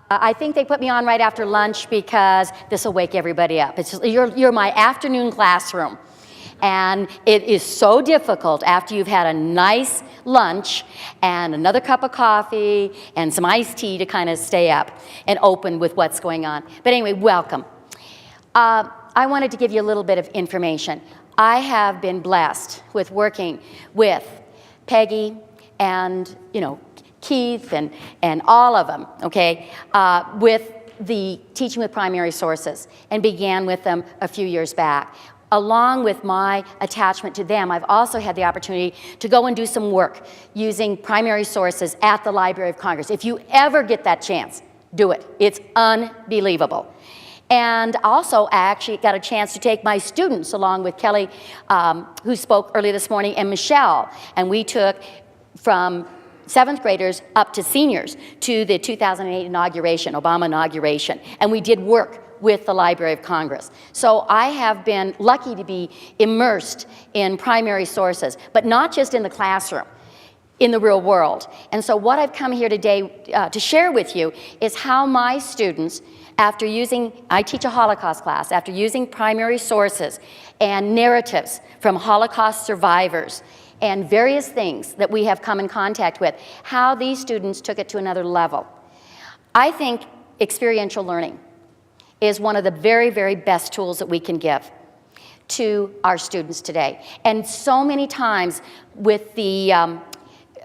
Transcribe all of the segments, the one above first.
I think they put me on right after lunch because this will wake everybody up. It's just, you're my afternoon classroom. And it is so difficult after you've had a nice lunch and another cup of coffee and some iced tea to kind of stay up and open with what's going on. But anyway, welcome. I wanted to give you a little bit of information. I have been blessed with working with Peggy and, Keith and all of them, okay, with the Teaching with Primary Sources, and began with them a few years back. Along with my attachment to them, I've also had the opportunity to go and do some work using primary sources at the Library of Congress. If you ever get that chance, do it. It's unbelievable. And also, I actually got a chance to take my students along with Kelly, who spoke earlier this morning, and Michelle, and we took from 7th graders up to seniors to the 2008 inauguration, Obama inauguration, and we did work with the Library of Congress. So I have been lucky to be immersed in primary sources, but not just in the classroom, in the real world. And so what I've come here today to share with you is how my students, I teach a Holocaust class, after using primary sources and narratives from Holocaust survivors and various things that we have come in contact with, how these students took it to another level. I think experiential learning is one of the very, very best tools that we can give to our students today. And so many times with the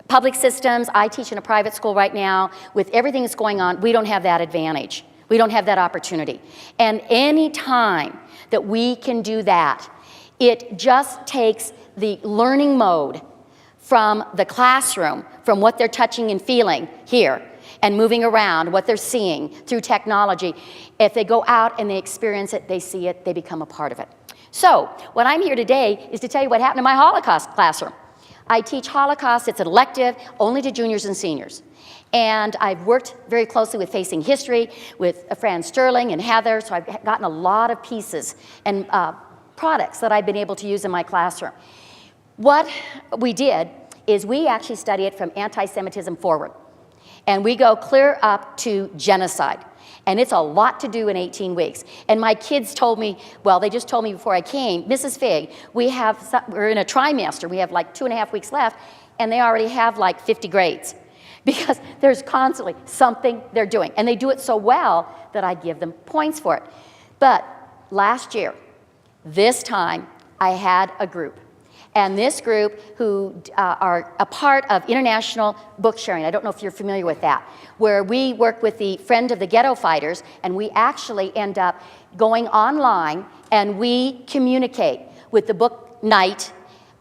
public systems, I teach in a private school right now, with everything that's going on, we don't have that advantage. We don't have that opportunity. And any time that we can do that, it just takes the learning mode from the classroom, from what they're touching and feeling here, and moving around, what they're seeing through technology. If they go out and they experience it, they see it, they become a part of it. So, what I'm here today is to tell you what happened in my Holocaust classroom. I teach Holocaust, it's an elective, only to juniors and seniors. And I've worked very closely with Facing History, with Fran Sterling and Heather, so I've gotten a lot of pieces and products that I've been able to use in my classroom. What we did is we actually study it from anti-Semitism forward. And we go clear up to genocide. And it's a lot to do in 18 weeks. And my kids told me, well, they just told me before I came, Mrs. Figg, we're in a trimester, we have like 2.5 weeks left, and they already have like 50 grades. Because there's constantly something they're doing. And they do it so well that I give them points for it. But last year, this time, I had a group. And this group who are a part of international book sharing, I don't know if you're familiar with that, where we work with the Friend of the Ghetto Fighters, and we actually end up going online and we communicate with the book Night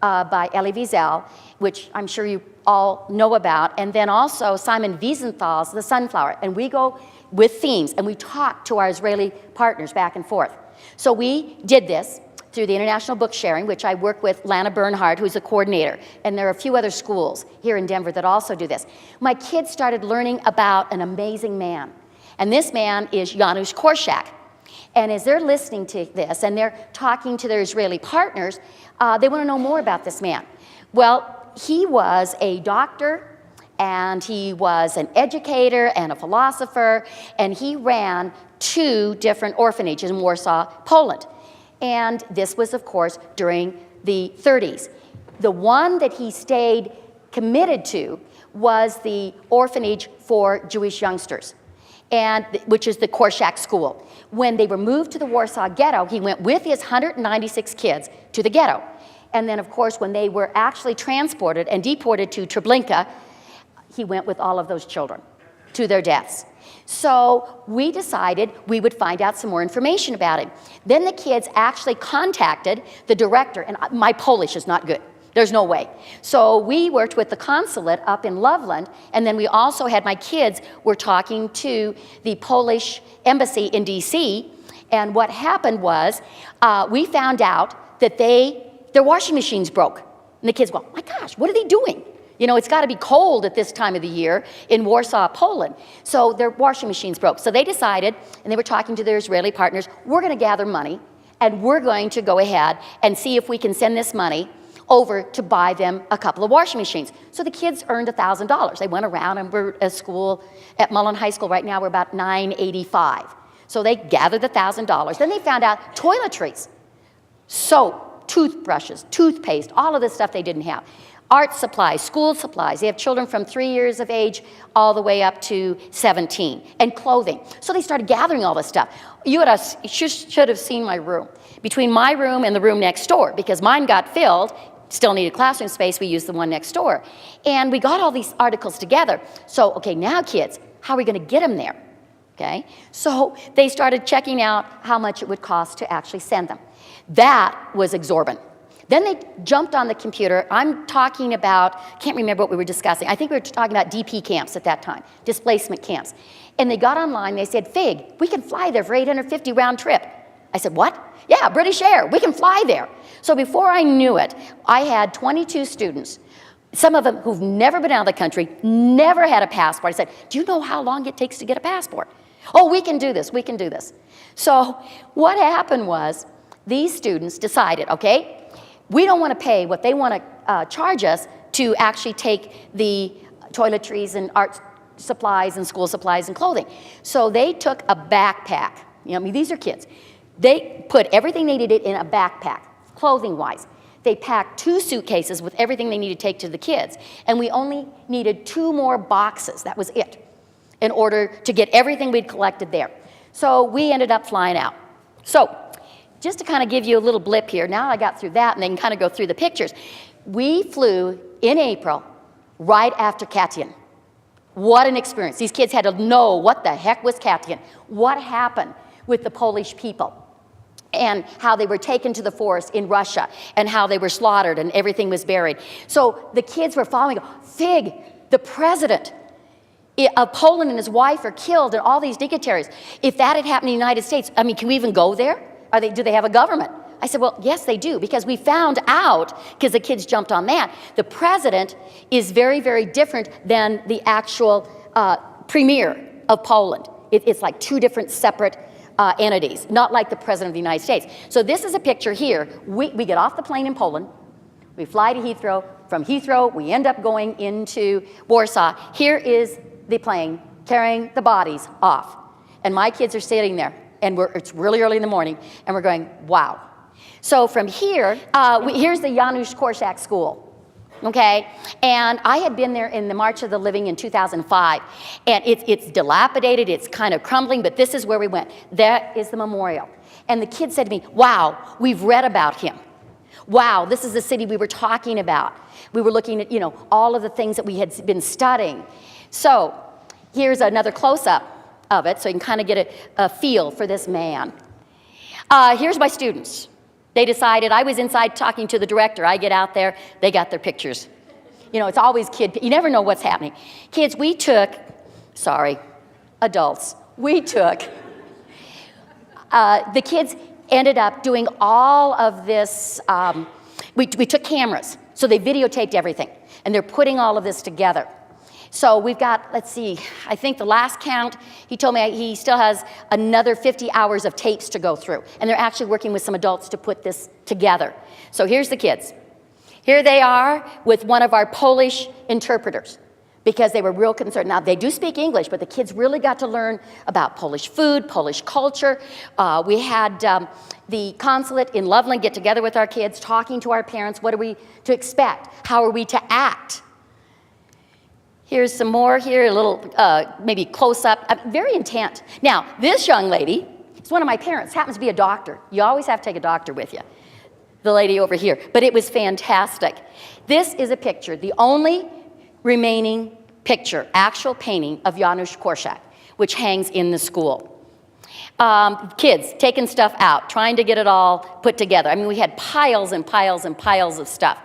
by Elie Wiesel, which I'm sure you all know about, and then also Simon Wiesenthal's The Sunflower. And we go with themes and we talk to our Israeli partners back and forth. So we did this through the International Book Sharing, which I work with Lana Bernhardt, who's a coordinator, and there are a few other schools here in Denver that also do this. My kids started learning about an amazing man, and this man is Janusz Korczak. And as they're listening to this and they're talking to their Israeli partners, they want to know more about this man. Well, he was a doctor, and he was an educator and a philosopher, and he ran 2 different orphanages in Warsaw, Poland. And this was, of course, during the 30s. The one that he stayed committed to was the orphanage for Jewish youngsters, and which is the Korczak School. When they were moved to the Warsaw Ghetto, he went with his 196 kids to the ghetto. And then, of course, when they were actually transported and deported to Treblinka, he went with all of those children to their deaths. So we decided we would find out some more information about him. Then the kids actually contacted the director, and my Polish is not good. There's no way. So we worked with the consulate up in Loveland, and then we also had my kids were talking to the Polish embassy in DC, and what happened was we found out that their washing machines broke. And the kids go, oh my gosh, what are they doing? You know, it's got to be cold at this time of the year in Warsaw, Poland. So their washing machines broke. So they decided, and they were talking to their Israeli partners, we're going to gather money, and we're going to go ahead and see if we can send this money over to buy them a couple of washing machines. So the kids earned $1,000. They went around, and we're at school at Mullen High School right now, we're about $985. So they gathered the $1,000. Then they found out toiletries, soap, toothbrushes, toothpaste, all of this stuff they didn't have. Art supplies, school supplies. They have children from 3 years of age all the way up to 17, and clothing. So they started gathering all this stuff. You should have seen my room. Between my room and the room next door, because mine got filled, still needed classroom space, we used the one next door. And we got all these articles together. So, okay, now kids, how are we going to get them there? Okay, so they started checking out how much it would cost to actually send them. That was exorbitant. Then they jumped on the computer. I'm talking about, can't remember what we were discussing. I think we were talking about DP camps at that time, displacement camps. And they got online, they said, Fig, we can fly there for $850 round trip. I said, what? Yeah, British Air, we can fly there. So before I knew it, I had 22 students, some of them who've never been out of the country, never had a passport. I said, do you know how long it takes to get a passport? Oh, we can do this, we can do this. So what happened was, these students decided, okay, we don't want to pay what they want to charge us to actually take the toiletries and art supplies and school supplies and clothing. So they took a backpack. You know, I mean, these are kids. They put everything they needed in a backpack, clothing-wise. They packed 2 suitcases with everything they needed to take to the kids. And we only needed 2 more boxes, that was it, in order to get everything we'd collected there. So we ended up flying out. So just to kind of give you a little blip here, now I got through that and then kind of go through the pictures. We flew in April, right after Katian. What an experience. These kids had to know what the heck was Katian. What happened with the Polish people, and how they were taken to the forest in Russia, and how they were slaughtered and everything was buried. So the kids were following, Fig, the president of Poland and his wife are killed, and all these dignitaries. If that had happened in the United States, I mean, can we even go there? Do they have a government? I said, well, yes, they do, because we found out, because the kids jumped on that, the president is very, very different than the actual premier of Poland. It's like 2 different separate entities, not like the president of the United States. So this is a picture here. We get off the plane in Poland. We fly to Heathrow. From Heathrow, we end up going into Warsaw. Here is the plane carrying the bodies off. And my kids are sitting there. And it's really early in the morning, and we're going, wow. So from here, here's the Janusz Korczak School, okay? And I had been there in the March of the Living in 2005, and it's dilapidated, it's kind of crumbling, but this is where we went. That is the memorial. And the kid said to me, wow, we've read about him. Wow, this is the city we were talking about. We were looking at, you know, all of the things that we had been studying. So here's another close-up of it, so you can kind of get a feel for this man. Here's my students. They decided, I was inside talking to the director. I get out there, they got their pictures. You know, it's always you never know what's happening. Kids, we took, adults, we took, the kids ended up doing all of this, we took cameras, so they videotaped everything, and they're putting all of this together. So we've got, let's see, I think the last count, he told me he still has another 50 hours of tapes to go through. And they're actually working with some adults to put this together. So here's the kids. Here they are with one of our Polish interpreters, because they were real concerned. Now, they do speak English, but the kids really got to learn about Polish food, Polish culture. We had the consulate in Loveland get together with our kids, talking to our parents. What are we to expect? How are we to act? Here's some more here, a little maybe close-up, very intent. Now, this young lady is one of my parents, happens to be a doctor. You always have to take a doctor with you, the lady over here. But it was fantastic. This is a picture, the only remaining picture, actual painting of Janusz Korczak, which hangs in the school. Kids taking stuff out, trying to get it all put together. I mean, we had piles and piles and piles of stuff,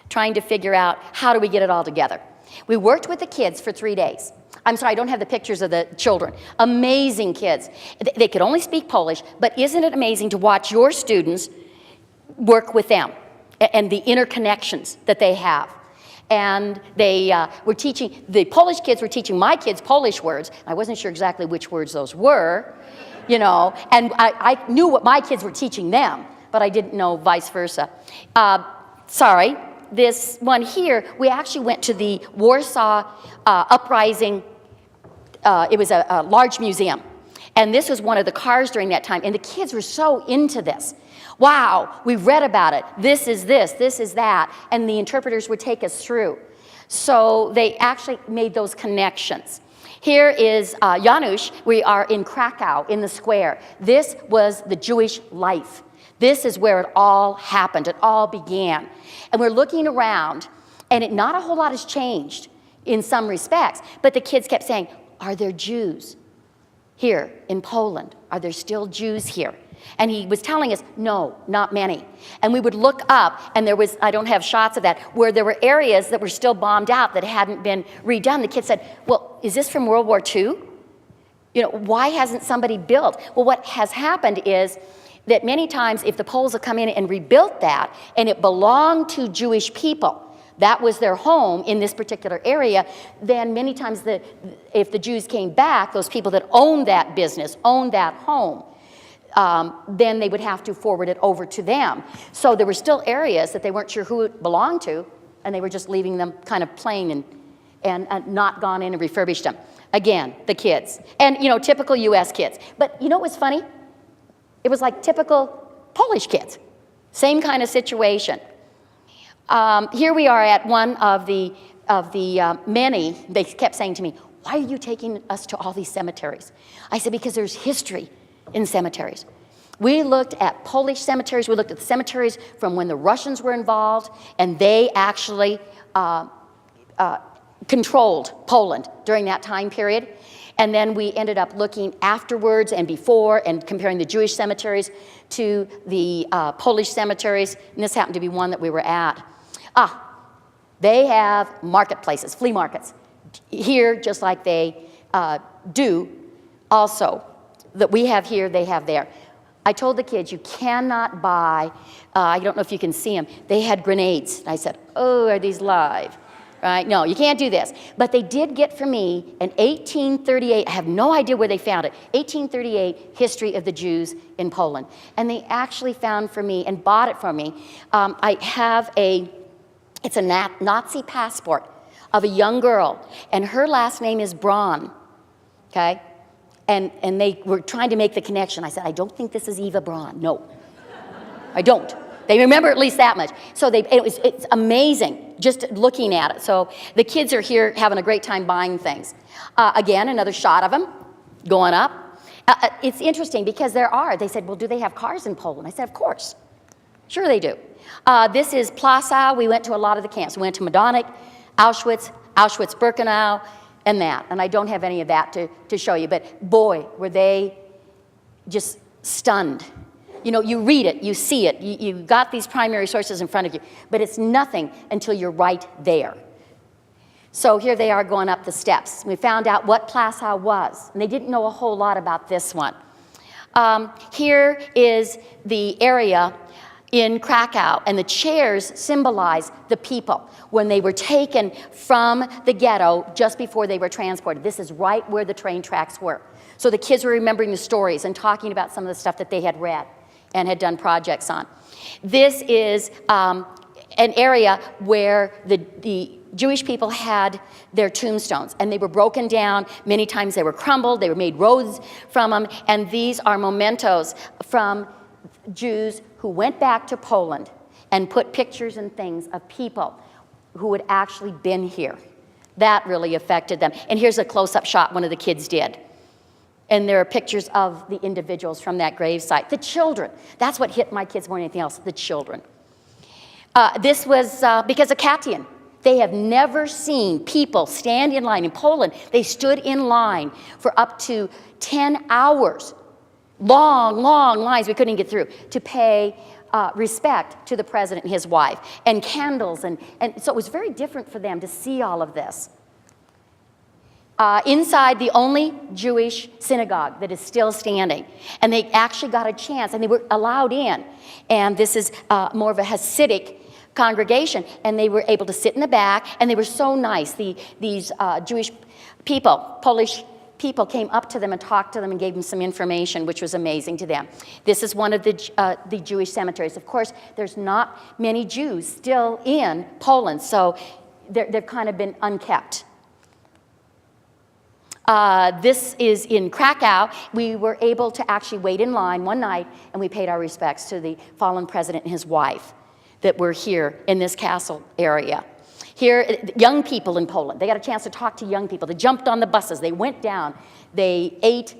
trying to figure out how do we get it all together. We worked with the kids for 3 days. I'm sorry, I don't have the pictures of the children. Amazing kids. They could only speak Polish, but isn't it amazing to watch your students work with them and the interconnections that they have? And they were teaching, the Polish kids were teaching my kids Polish words. I wasn't sure exactly which words those were, you know, and I knew what my kids were teaching them, but I didn't know vice versa. Sorry, this one here, we actually went to the Warsaw Uprising. It was a large museum. And this was one of the cars during that time. And the kids were so into this. Wow, we read about it. This is that. And the interpreters would take us through. So they actually made those connections. Here is Janusz. We are in Krakow, in the square. This was the Jewish life. This is where it all happened. It all began. And we're looking around, and not a whole lot has changed in some respects. But the kids kept saying, are there Jews here in Poland? Are there still Jews here? And he was telling us, no, not many. And we would look up, and there was, I don't have shots of that, where there were areas that were still bombed out that hadn't been redone. The kids said, well, is this from World War II? You know, why hasn't somebody built? Well, what has happened is that many times if the Poles have come in and rebuilt that, and it belonged to Jewish people, that was their home in this particular area, then many times if the Jews came back, those people that owned that business, owned that home, then they would have to forward it over to them. So there were still areas that they weren't sure who it belonged to, and they were just leaving them kind of plain and not gone in and refurbished them. Again, the kids. And, you know, typical U.S. kids. But you know what was funny? It was like typical Polish kids. Same kind of situation. Here we are at one of the many, they kept saying to me, why are you taking us to all these cemeteries? I said, because there's history in cemeteries. We looked at Polish cemeteries, we looked at the cemeteries from when the Russians were involved, and they actually controlled Poland during that time period. And then we ended up looking afterwards and before and comparing the Jewish cemeteries to the Polish cemeteries, and this happened to be one that we were at. They have marketplaces, flea markets, here just like they do also. That we have here, they have there. I told the kids, you cannot buy, I don't know if you can see them, they had grenades. And I said, oh, are these live? Right? No, you can't do this. But they did get for me an 1838, I have no idea where they found it, 1838 history of the Jews in Poland. And they actually found for me and bought it for me. I have it's a Nazi passport of a young girl, and her last name is Braun, okay? And they were trying to make the connection. I said, I don't think this is Eva Braun. No, I don't. They remember at least that much. So it's amazing just looking at it. So the kids are here having a great time buying things. Again, another shot of them going up. It's interesting because they said, well, do they have cars in Poland? I said, of course. Sure they do. This is Plaza. We went to a lot of the camps. We went to Majdanek, Auschwitz-Birkenau, and that. And I don't have any of that to show you. But boy, were they just stunned. You know, you read it, you see it, you got these primary sources in front of you, but it's nothing until you're right there. So here they are going up the steps. We found out what Plaza was, and they didn't know a whole lot about this one. Here is the area in Krakow, and the chairs symbolize the people when they were taken from the ghetto just before they were transported. This is right where the train tracks were. So the kids were remembering the stories and talking about some of the stuff that they had read and had done projects on. This is an area where the Jewish people had their tombstones, and they were broken down. Many times they were crumbled, they were made roads from them, and these are mementos from Jews who went back to Poland and put pictures and things of people who had actually been here. That really affected them. And here's a close-up shot one of the kids did. And there are pictures of the individuals from that gravesite. The children. That's what hit my kids more than anything else, the children. This was because of Katian. They have never seen people stand in line. In Poland, they stood in line for up to 10 hours. Long, long lines we couldn't get through to pay respect to the president and his wife. And candles. And so it was very different for them to see all of this. Inside the only Jewish synagogue that is still standing. And they actually got a chance, and they were allowed in. And this is more of a Hasidic congregation, and they were able to sit in the back, and they were so nice. These Jewish people, Polish people came up to them and talked to them and gave them some information, which was amazing to them. This is one of the Jewish cemeteries. Of course, there's not many Jews still in Poland, so they've kind of been unkept. This is in Krakow. We were able to actually wait in line one night, and we paid our respects to the fallen president and his wife that were here in this castle area. Here, young people in Poland, they got a chance to talk to young people. They jumped on the buses. They went down. They ate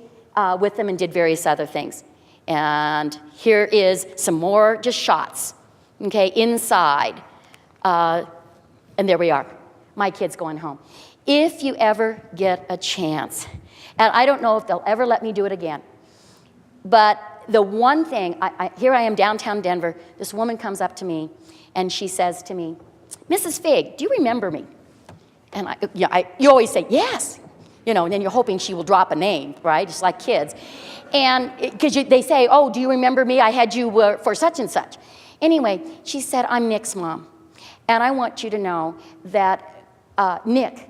with them and did various other things. And here is some more just shots, okay, inside. And there we are, my kids going home. If you ever get a chance, and I don't know if they'll ever let me do it again, but the one thing, here I am downtown Denver, this woman comes up to me and she says to me, Mrs. Figg, do you remember me? And you always say, yes, you know, and then you're hoping she will drop a name, right? Just like kids. And because they say, oh, do you remember me? I had you for such and such. Anyway, she said, I'm Nick's mom. And I want you to know that Nick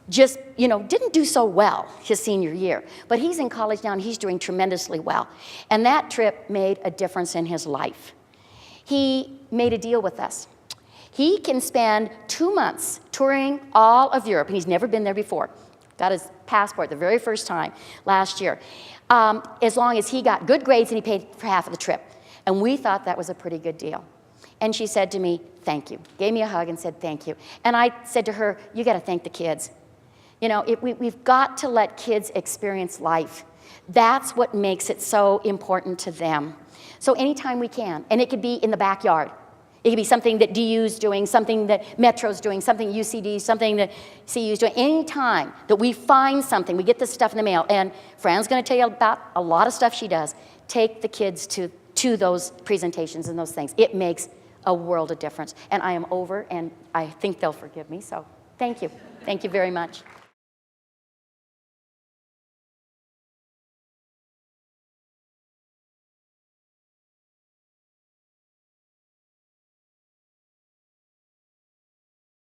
just, you know, didn't do so well his senior year. But he's in college now and he's doing tremendously well. And that trip made a difference in his life. He made a deal with us. He can spend 2 months touring all of Europe, and he's never been there before. Got his passport the very first time last year. As long as he got good grades and he paid for half of the trip. And we thought that was a pretty good deal. And she said to me, thank you. Gave me a hug and said, thank you. And I said to her, you got to thank the kids. You know, we've got to let kids experience life. That's what makes it so important to them. So anytime we can, and it could be in the backyard. It could be something that DU's doing, something that Metro's doing, something UCD, something that CU's doing. Anytime that we find something, we get this stuff in the mail, and Fran's going to tell you about a lot of stuff she does. Take the kids to those presentations and those things. It makes a world of difference. And I am over, and I think they'll forgive me, so thank you. Thank you very much.